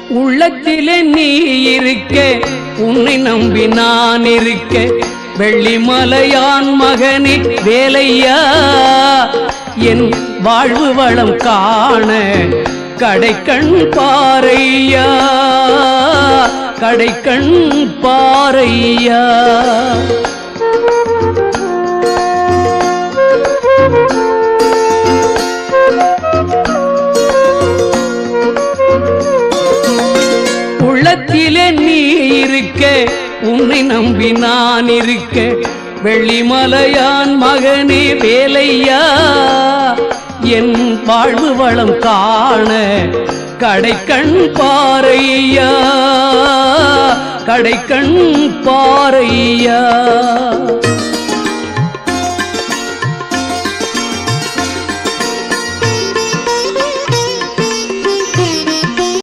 உள்ளத்திலே நீ இருக்க, உன்னை நம்பி நான் இருக்க, வெள்ளிமலையான் மகனே வேலையா, என் வாழ்வு வளம் காண கடைக்கண் பாரையா, கடைக்கண் பாரையா. உள்ளத்திலே நீ இருக்க, உன்னை நம்பி நான் இருக்க, வெள்ளிமலையான் மகனே வேலையா, என் வாழ்வு வளம் காண கடைக்கண் பாரையா, கடைக்கண் பாரையா.